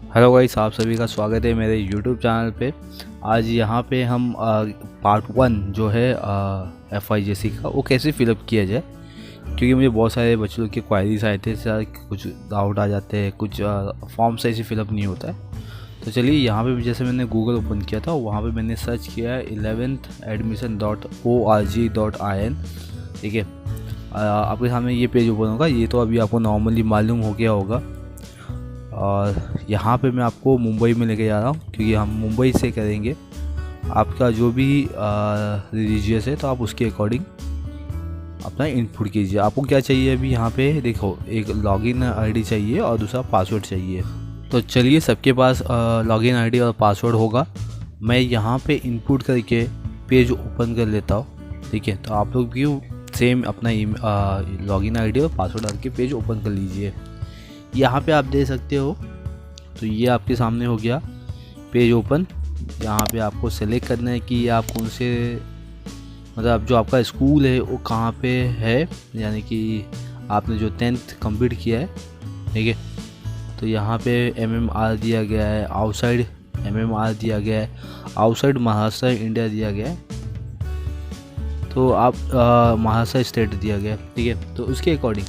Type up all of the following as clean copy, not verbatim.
Hello guys, आप सभी का स्वागत है मेरे यूट्यूब चैनल पे। आज यहाँ पे हम पार्ट 1 जो है FIJC का वो कैसे फिलअप किया जाए, क्योंकि मुझे बहुत सारे बच्चों के क्वायरीज आए थे सर, कुछ डाउट आ जाते हैं, कुछ फॉर्म से ऐसे फिलअप नहीं होता है। तो चलिए यहाँ पे भी जैसे मैंने गूगल ओपन किया था, वहाँ पे मैंने सर्च किया है 11thadmission.org.in। ठीक है, आपके सामने ये पेज ओपन होगा। ये तो अभी आपको नॉर्मली मालूम हो गया होगा। और यहाँ पे मैं आपको मुंबई में लेके जा रहा हूँ, क्योंकि हम मुंबई से करेंगे। आपका जो भी रिलीजियस है तो आप उसके अकॉर्डिंग अपना इनपुट कीजिए। आपको क्या चाहिए अभी यहाँ पे देखो, एक लॉगिन आईडी चाहिए और दूसरा पासवर्ड चाहिए। तो चलिए, सबके पास लॉगिन आईडी और पासवर्ड होगा। मैं यहाँ पे इनपुट करके पेज ओपन कर लेता हूँ। ठीक है, तो आप लोग भी सेम अपना लॉगिन आईडी और पासवर्ड डाल के पेज ओपन कर लीजिए। यहाँ पे आप दे सकते हो। तो ये आपके सामने हो गया पेज ओपन। यहाँ पे आपको सेलेक्ट करना है कि आप कौन से, मतलब जो आपका स्कूल है वो कहाँ पे है, यानी कि आपने जो 10th कंप्लीट किया है। ठीक है, तो यहाँ पे MMR दिया गया है, आउटसाइड MMR दिया गया है, आउटसाइड महाराष्ट्र इंडिया दिया गया है। तो आप महाराष्ट्र स्टेट दिया गया है। ठीक है, तो उसके अकॉर्डिंग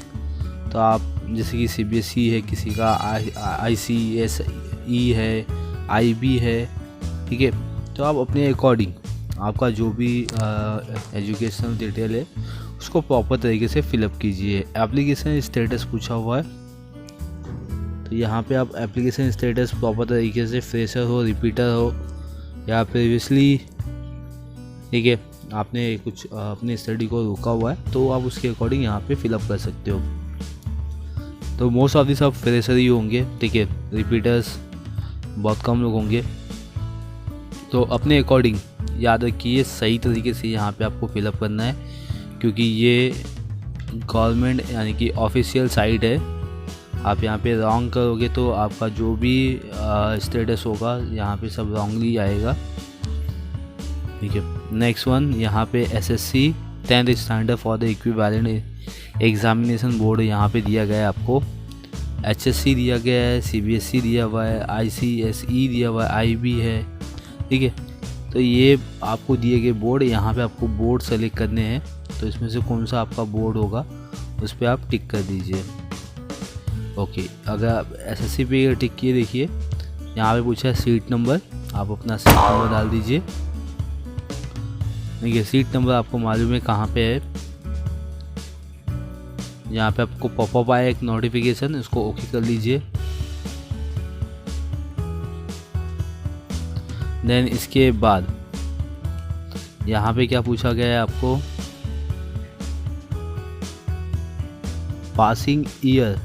तो आप जैसे कि CBSE है, किसी का ICSE है, IB है। ठीक है, तो आप अपने अकॉर्डिंग आपका जो भी एजुकेशनल डिटेल है उसको प्रॉपर तरीके से फिलअप कीजिए। एप्लीकेशन स्टेटस पूछा हुआ है, तो यहाँ पे आप एप्लीकेशन स्टेटस प्रॉपर तरीके से, फ्रेशर हो, रिपीटर हो या प्रीवियसली, ठीक है, आपने कुछ अपनी स्टडी को रोका हुआ है तो आप उसके अकॉर्डिंग यहाँ पे फिलअप कर सकते हो। तो मोस्ट ऑफ दी सब फ्रेशर ही होंगे। ठीक है, रिपीटर्स बहुत कम लोग होंगे। तो अपने अकॉर्डिंग याद रखिए, सही तरीके से यहाँ पे आपको फिलअप करना है, क्योंकि ये गवर्नमेंट यानी कि ऑफिशियल साइट है। आप यहाँ पे रॉन्ग करोगे तो आपका जो भी स्टेटस होगा यहाँ पे सब रॉन्गली आएगा। ठीक है, नेक्स्ट वन, यहाँ पे SSC 10th standard for the equivalent examination board यहाँ पे दिया गया है आपको। HSC दिया गया है, CBSE दिया हुआ है, ICSE दिया हुआ है, IB है। ठीक है, तो ये आपको दिए गए बोर्ड, यहाँ पे आपको बोर्ड सेलेक्ट करने हैं। तो इसमें से कौन सा आपका बोर्ड होगा उस पर आप टिक कर दीजिए। ओके, अगर आप SSC पे टिक किए, देखिए यहाँ पे पूछा है सीट नंबर, आप अपना सीट नंबर डाल दीजिए। देखिए, सीट नंबर आपको मालूम है कहाँ पे है। यहाँ पे आपको पॉपअप आया एक नोटिफिकेशन, इसको ओके कर लीजिए। देन इसके बाद यहाँ पे क्या पूछा गया है आपको, पासिंग ईयर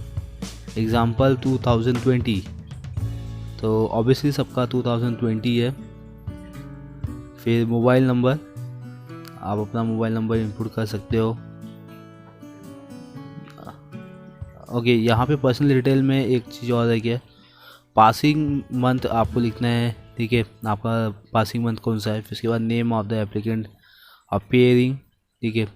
एग्जाम्पल 2020। तो ऑब्वियसली सबका 2020 है। फिर मोबाइल नंबर, आप अपना मोबाइल नंबर इनपुट कर सकते हो। ओके, यहाँ पे पर्सनल डिटेल में एक चीज़ और है क्या, पासिंग मंथ आपको लिखना है। ठीक है, आपका पासिंग मंथ कौन सा है। फिर उसके बाद name of the applicant appearing. ठीक है,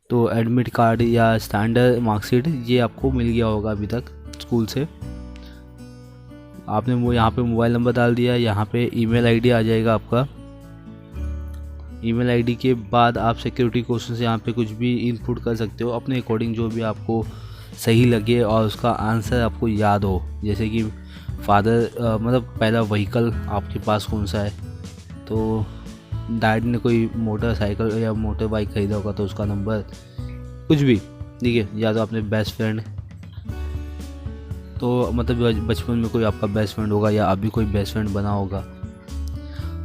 तो एडमिट कार्ड या स्टैंडर्ड मार्कशीट ये आपको मिल गया होगा अभी तक स्कूल से। आपने वो यहाँ पे मोबाइल नंबर डाल दिया, यहाँ पे ईमेल आईडी आ जाएगा आपका। ईमेल आईडी के बाद आप सिक्योरिटी क्वेश्चन से यहाँ पे कुछ भी इनपुट कर सकते हो अपने अकॉर्डिंग, जो भी आपको सही लगे और उसका आंसर आपको याद हो। जैसे कि फादर मतलब पहला व्हीकल आपके पास कौन सा है, तो डैड ने कोई मोटरसाइकिल या मोटर बाइक खरीदा होगा तो उसका नंबर, कुछ भी। ठीक है, या तो आपने बेस्ट फ्रेंड, तो मतलब बचपन में कोई आपका बेस्ट फ्रेंड होगा या अभी कोई बेस्ट फ्रेंड बना होगा,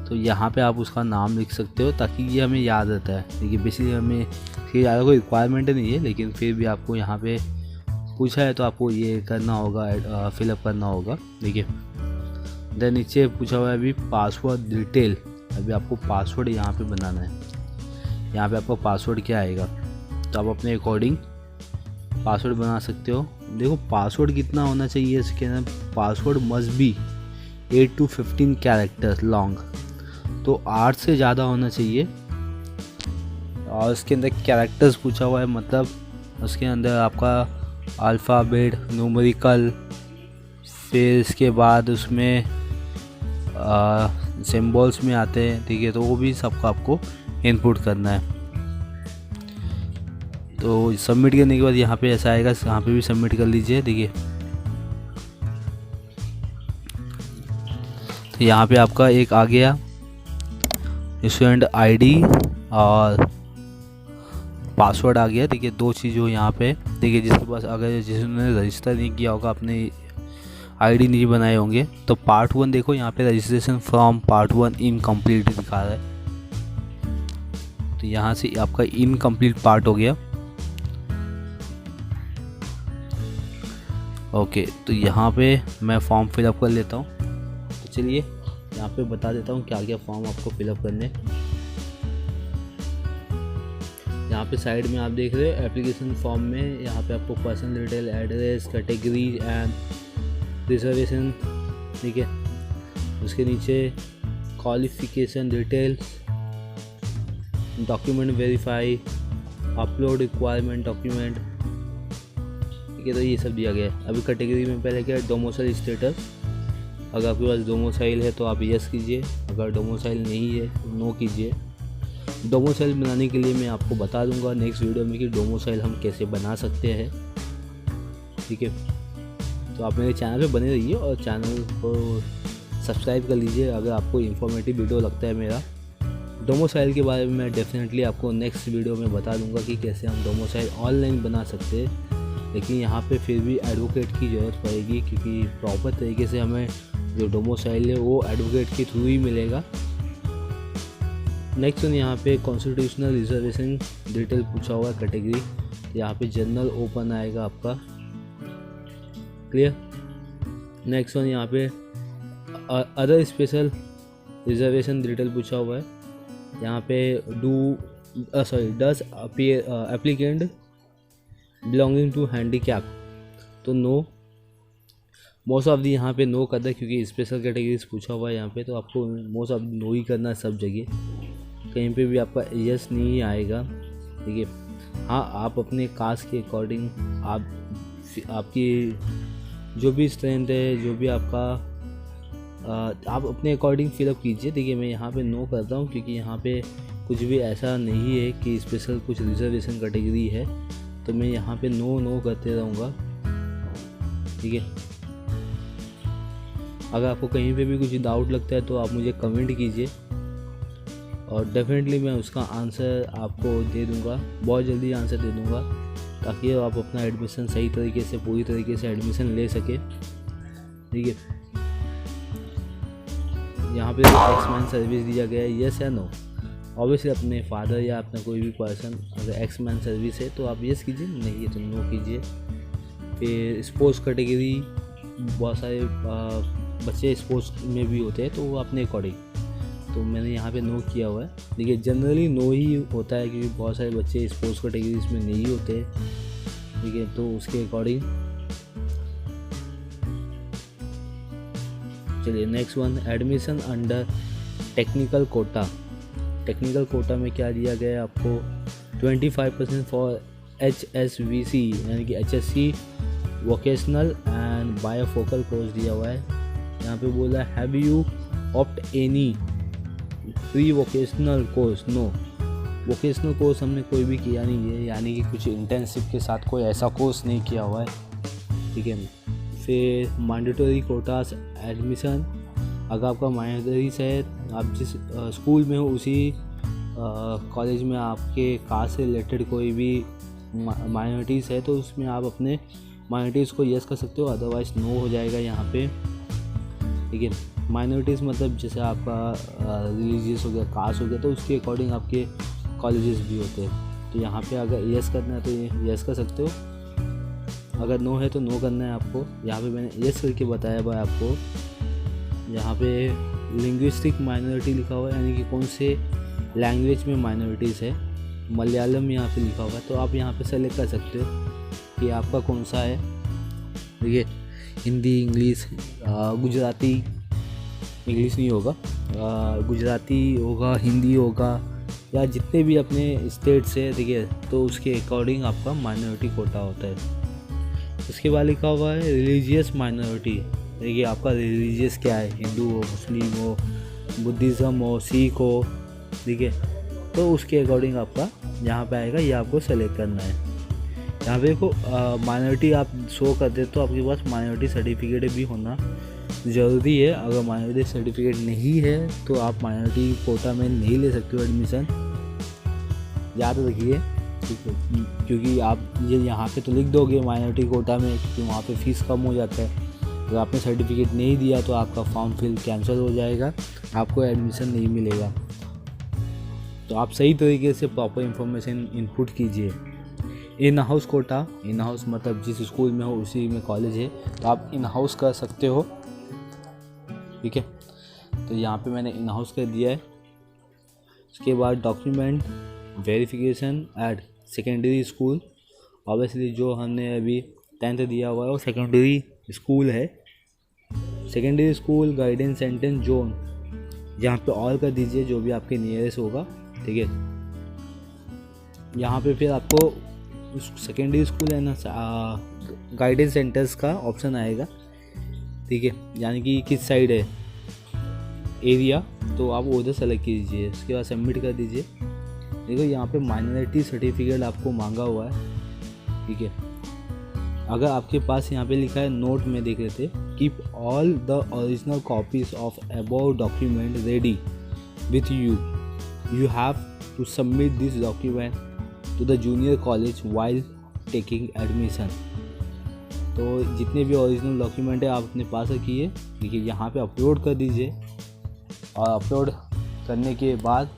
तो यहाँ पे आप उसका नाम लिख सकते हो ताकि ये हमें याद रहता है। देखिए, बेसिकली हमें इसकी ज़्यादा कोई रिक्वायरमेंट नहीं है, लेकिन फिर भी आपको यहाँ पे पूछा है तो आपको ये करना होगा, फिलअप करना होगा। ठीक है, देन नीचे पूछा हुआ है अभी पासवर्ड डिटेल। अभी आपको पासवर्ड यहाँ पे बनाना है। यहाँ पे आपका पासवर्ड क्या आएगा, तो आप अपने अकॉर्डिंग पासवर्ड बना सकते हो। देखो, पासवर्ड कितना होना चाहिए इसके अंदर, password must be 8 to 15 characters long, तो 8 से ज़्यादा होना चाहिए। और इसके अंदर कैरेक्टर्स पूछा हुआ है, मतलब उसके अंदर आपका अल्फ़ाबेट, न्यूमेरिकल, फिर इसके बाद उसमें सिम्बल्स में आते हैं, ठीक है, तो वो भी सबको आपको इनपुट करना है। तो सबमिट करने के बाद यहाँ पे ऐसा आएगा, यहाँ पे भी सबमिट कर लीजिए, देखिए। तो यहाँ पे आपका एक आ गया स्टूडेंट आईडी और पासवर्ड आ गया, देखिए 2 चीज़ हो यहाँ पे, देखिए। जिसके पास अगर जिसने रजिस्टर नहीं किया होगा, अपने आईडी नहीं बनाए होंगे, तो पार्ट 1 देखो यहाँ पे रजिस्ट्रेशन फॉर्म पार्ट 1 इनकम्प्लीट दिखा रहा है। तो यहाँ से आपका इनकम्प्लीट पार्ट हो गया। ओके, तो यहाँ पे मैं फॉर्म फिलअप कर लेता हूँ। तो चलिए यहाँ पे बता देता हूँ क्या क्या फॉर्म आपको फिलअप करने। यहाँ पे साइड में आप देख रहे हो एप्लीकेशन फॉर्म में, यहाँ पे आपको personal detail, address, category and reservation, ठीक है। उसके नीचे qualification details, document verify, upload requirement document, ठीक है। तो ये सब दिया गया है। अभी कैटेगरी में पहले क्या है, डोमिसाइल स्टेटस। अगर आपके पास डोमिसाइल है तो आप यस कीजिए, अगर डोमिसाइल नहीं है तो नो कीजिए। डोमिसाइल बनाने के लिए मैं आपको बता दूंगा नेक्स्ट वीडियो में कि डोमिसाइल हम कैसे बना सकते हैं, ठीक है। तो आप मेरे चैनल पे बने रहिए और चैनल को सब्सक्राइब कर लीजिए अगर आपको इन्फॉर्मेटिव वीडियो लगता है मेरा। डोमिसाइल के बारे में मैं डेफिनेटली आपको नेक्स्ट वीडियो में बता दूंगा कि कैसे हम डोमिसाइल ऑनलाइन बना सकते हैं। लेकिन यहाँ पे फिर भी एडवोकेट की ज़रूरत पड़ेगी, क्योंकि प्रॉपर तरीके से हमें जो डोमिसाइल है वो एडवोकेट के थ्रू ही मिलेगा। नेक्स्ट यहाँ पे कॉन्स्टिट्यूशनल रिजर्वेशन डिटेल पूछा हुआ है, कैटेगरी। यहाँ पे जनरल ओपन आएगा आपका, क्लियर। नेक्स्ट वन यहाँ पे अदर स्पेशल रिजर्वेशन डिटेल पूछा हुआ है। यहाँ पे does applicant belonging to handicap, तो नो। मोस्ट ऑफ दी यहाँ पे नो करता है, क्योंकि स्पेशल कैटेगरीज पूछा हुआ है यहाँ पे, तो आपको मोस्ट ऑफ नो ही करना है सब जगह। कहीं पे भी आपका यस नहीं आएगा, ठीक है। हाँ, आप अपने कास्ट के अकॉर्डिंग आपकी जो भी स्ट्रेंथ है, जो भी आपका आप अपने अकॉर्डिंग फिलअप कीजिए। देखिए मैं यहाँ पे नो करता हूँ, क्योंकि यहाँ पे कुछ भी ऐसा नहीं है कि स्पेशल कुछ रिजर्वेशन कैटेगरी है, तो मैं यहाँ पे नो करते रहूँगा, ठीक है। अगर आपको कहीं पे भी कुछ डाउट लगता है तो आप मुझे कमेंट कीजिए, और डेफिनेटली मैं उसका आंसर आपको दे दूँगा, बहुत जल्दी आंसर दे दूँगा, ताकि आप अपना एडमिशन सही तरीके से, पूरी तरीके से एडमिशन ले सके, ठीक है। यहाँ पे एक्स मैन सर्विस दिया गया है, यस या नो। ऑब्वियसली अपने फादर या अपना कोई भी पर्सन अगर एक्स मैन सर्विस है तो आप यस कीजिए, नहीं है तो नो कीजिए। फिर स्पोर्ट्स कैटेगरी, बहुत सारे बच्चे स्पोर्ट्स में भी होते हैं, तो वो अपने अकॉर्डिंग, तो मैंने यहाँ पे नो किया हुआ है। देखिए जनरली नो ही होता है, क्योंकि बहुत सारे बच्चे स्पोर्ट्स कैटेगरीज में नहीं होते, ठीक है। तो उसके अकॉर्डिंग चलिए next one, admission under technical quota. Technical quota में क्या दिया गया है आपको, 25% फॉर HSVC यानी कि HSC vocational and bifocal course दिया हुआ है। यहाँ पे बोला है have you opt any pre vocational course, no. Vocational course हमने कोई भी किया नहीं है, यानी कि कुछ इंटर्नशिप के साथ कोई ऐसा कोर्स नहीं किया हुआ है, ठीक है। फिर मैंडेटरी कोटास एडमिशन, अगर आपका माइनॉरिटीज़ है, आप जिस स्कूल में हो उसी कॉलेज में आपके कास्ट से रिलेटेड कोई भी माइनॉरिटीज़ है, तो उसमें आप अपने माइनॉरिटीज़ को यस कर सकते हो, अदरवाइज़ नो हो जाएगा यहाँ पे, ठीक है। माइनॉरिटीज़ मतलब जैसे आपका रिलीजियस हो गया, कास्ट हो गया, तो उसके अकॉर्डिंग आपके कॉलेजेस भी होते हैं। तो यहाँ पे अगर यस करना है तो यस कर सकते हो, अगर नो है तो नो करना है आपको। यहाँ पे मैंने यस करके बताया भाई आपको। यहाँ पे लिंग्विस्टिक माइनॉरिटी लिखा हुआ है, यानी कि कौन से लैंग्वेज में माइनॉरिटीज़ है, मलयालम यहाँ पे लिखा हुआ है, तो आप यहाँ पे सेलेक्ट कर सकते हो कि आपका कौन सा है, ठीक है। हिंदी, इंग्लिश, गुजराती, इंग्लिश नहीं होगा, गुजराती होगा, हिंदी होगा, या जितने भी अपने स्टेट से, ठीक है, तो उसके अकॉर्डिंग आपका माइनॉरिटी कोटा होता है। उसके बाद लिखा हुआ है रिलीजियस माइनॉरिटी, देखिए आपका रिलीजियस क्या है, हिंदू हो, मुस्लिम हो, बुद्धिज़्म हो, सिख हो, ठीक है, तो उसके अकॉर्डिंग आपका यहाँ पे आएगा, ये आपको सेलेक्ट करना है। यहाँ पे देखो माइनॉरिटी आप शो कर दे तो आपके पास माइनॉरिटी सर्टिफिकेट भी होना ज़रूरी है। अगर माइनॉरिटी सर्टिफिकेट नहीं है तो आप माइनॉरिटी कोटा में नहीं ले सकते हो एडमिशन, याद रखिए, ठीक है, क्योंकि आप ये यहाँ पे तो लिख दोगे माइनॉरिटी कोटा में, क्योंकि वहाँ पे फ़ीस कम हो जाता है। अगर आपने सर्टिफिकेट नहीं दिया तो आपका फॉर्म फिल कैंसिल हो जाएगा, आपको एडमिशन नहीं मिलेगा। तो आप सही तरीके से प्रॉपर इंफॉर्मेशन इनपुट कीजिए। In house quota, in house मतलब जिस स्कूल में हो उसी में कॉलेज है तो आप इन हाउस कर सकते हो, ठीक है। तो यहाँ पे मैंने इन हाउस कर दिया है। उसके बाद document verification eight secondary school, obviously जो हमने अभी 10th दिया हुआ है वो सेकेंडरी स्कूल है। Secondary school guidance centre zone, यहाँ पे ऑल कर दीजिए जो भी आपके नियरेस्ट होगा, ठीक है। यहाँ पे फिर आपको सेकेंडरी स्कूल है ना, गाइडेंस सेंटर्स का ऑप्शन आएगा, ठीक है, यानी कि किस साइड है एरिया, तो आप उधर सेलेक्ट कीजिए। उसके बाद सबमिट कर दीजिए। देखो यहाँ पे माइनॉरिटी सर्टिफिकेट आपको मांगा हुआ है, ठीक है। अगर आपके पास यहाँ पे लिखा है नोट में देख लेते, keep all the original copies of above document ready with you, you have to submit this document to the junior college while taking admission. तो जितने भी ओरिजिनल डॉक्यूमेंट है आप अपने पास रखिए, देखिए यहाँ पे अपलोड कर दीजिए। और अपलोड करने के बाद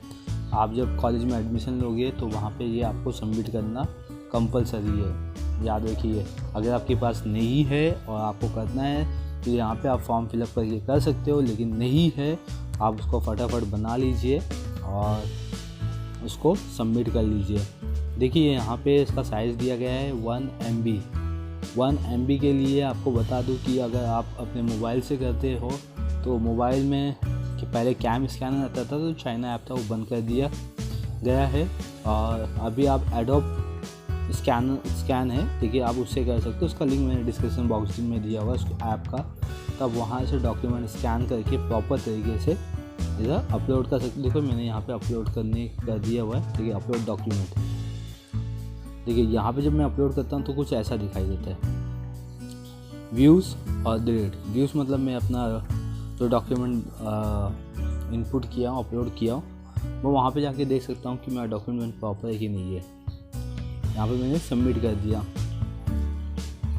आप जब कॉलेज में एडमिशन लोगे तो वहाँ पे ये आपको सबमिट करना कंपलसरी है, याद रखिए। अगर आपके पास नहीं है और आपको करना है तो यहाँ पे आप फॉर्म फिलअप करके कर सकते हो, लेकिन नहीं है आप उसको फटाफट बना लीजिए और उसको सबमिट कर लीजिए। देखिए यहाँ पे इसका साइज़ दिया गया है 1 MB। 1 MB के लिए आपको बता दूँ कि अगर आप अपने मोबाइल से करते हो तो मोबाइल में कि पहले कैम स्कैनर आता था तो चाइना ऐप था वो बंद कर दिया गया है, और अभी आप एडोब स्कैन है, ठीक है, आप उससे कर सकते हो। उसका लिंक मैंने डिस्क्रिप्शन बॉक्स में दिया हुआ है उस ऐप का, तब वहाँ से डॉक्यूमेंट स्कैन करके प्रॉपर तरीके से इधर अपलोड कर सकते। देखो मैंने यहाँ पे अपलोड करने कर दिया हुआ है, ठीक है, अपलोड डॉक्यूमेंट। देखिए यहाँ पे जब मैं अपलोड करता हूँ तो कुछ ऐसा दिखाई देता है, व्यूज़ और डिलीट। व्यूज़ मतलब मैं अपना जो डॉक्यूमेंट इनपुट किया हूँ, अपलोड किया हूँ, वो वहाँ पे जाके देख सकता हूँ कि मेरा डॉक्यूमेंट प्रॉपर है कि नहीं है। यहाँ पे मैंने सबमिट कर दिया।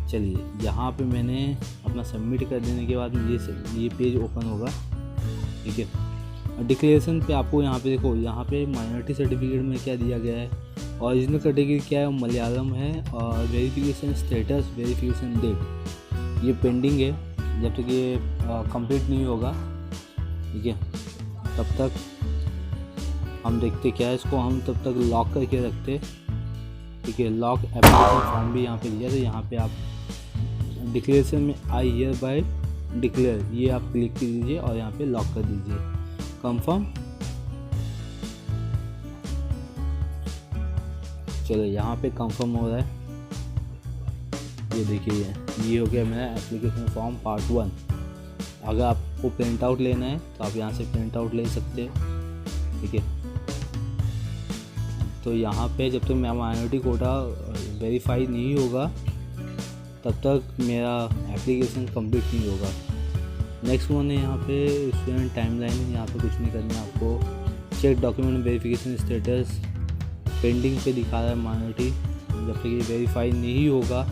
चलिए यहाँ पे मैंने अपना सबमिट कर देने के बाद ये पेज ओपन होगा, ठीक है। डिक्लेरेशन पे आपको यहाँ पे देखो, यहाँ पे माइनॉरिटी सर्टिफिकेट में क्या दिया गया है, ओरिजिनल कैटेगरी क्या है, मलयालम है, और वेरिफिकेशन स्टेटस, वेरिफिकेशन डेट ये पेंडिंग है, जब तक ये कंप्लीट नहीं होगा, ठीक है, तब तक हम देखते क्या है, इसको हम तब तक लॉक करके रखते, ठीक है। लॉक एप्लीकेशन फॉर्म भी यहाँ पे दिया, तो यहाँ पे आप डिक्लेरेशन में आई हियर बाय डिक्लेयर ये आप क्लिक कर दीजिए और यहाँ पे लॉक कर दीजिए, कंफर्म। चलो यहाँ पे कंफर्म हो रहा है, ये देखिए ये हो गया मेरा एप्लीकेशन फॉर्म पार्ट 1। अगर आपको प्रिंट आउट लेना है तो आप यहाँ से प्रिंट आउट ले सकते हैं, ठीक है। तो यहाँ पे जब तक मेरा माइनॉरिटी कोटा वेरीफाई नहीं होगा तब तक मेरा एप्लीकेशन कंप्लीट नहीं होगा। नेक्स्ट वन है यहाँ पे स्टूडेंट टाइमलाइन, यहाँ पे कुछ नहीं करना है आपको। Check document verification status pending पे दिखा रहा है माइनॉरिटी, जब तक ये वेरीफाई नहीं होगा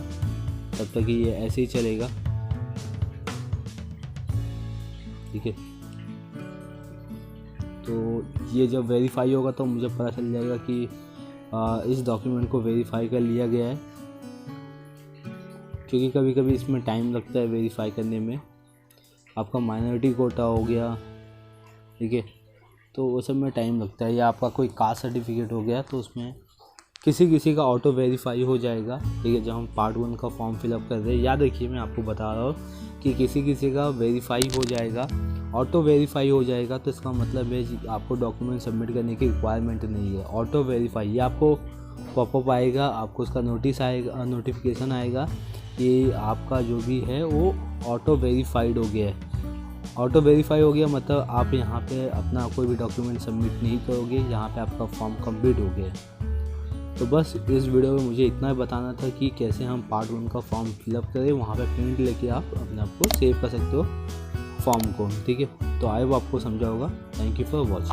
तब तक ये ऐसे ही चलेगा, ठीक है। तो ये जब वेरीफाई होगा तो मुझे पता चल जाएगा कि इस डॉक्यूमेंट को वेरीफाई कर लिया गया है, क्योंकि कभी कभी इसमें टाइम लगता है वेरीफाई करने में। आपका माइनॉरिटी कोटा हो गया, ठीक है, तो वो सब में टाइम लगता है, या आपका कोई कास्ट सर्टिफिकेट हो गया तो उसमें किसी का ऑटो वेरीफाई हो जाएगा, ठीक है। जब हम पार्ट 1 का फॉर्म फिलअप कर रहे हैं, याद रखिए मैं आपको बता रहा हूँ कि किसी का वेरीफाई हो जाएगा, ऑटो वेरीफाई हो जाएगा, तो इसका मतलब है आपको डॉक्यूमेंट सबमिट करने की रिक्वायरमेंट नहीं है। ऑटो वेरीफाई ये आपको पॉपअप आएगा, आपको उसका नोटिस आएगा, नोटिफिकेशन आएगा कि आपका जो भी है वो ऑटो वेरीफाइड हो गया है। ऑटो वेरीफाई हो गया मतलब आप यहाँ पे अपना कोई भी डॉक्यूमेंट सबमिट नहीं करोगे, यहाँ पे आपका फॉर्म कंप्लीट हो गया है। तो बस इस वीडियो में मुझे इतना ही बताना था कि कैसे हम पार्ट 1 का फॉर्म फिलअप करें। वहाँ पे प्रिंट लेके आप अपने आप को सेव कर सकते हो फॉर्म को, ठीक है। तो आई वो आपको समझा होगा। Thank you for watching.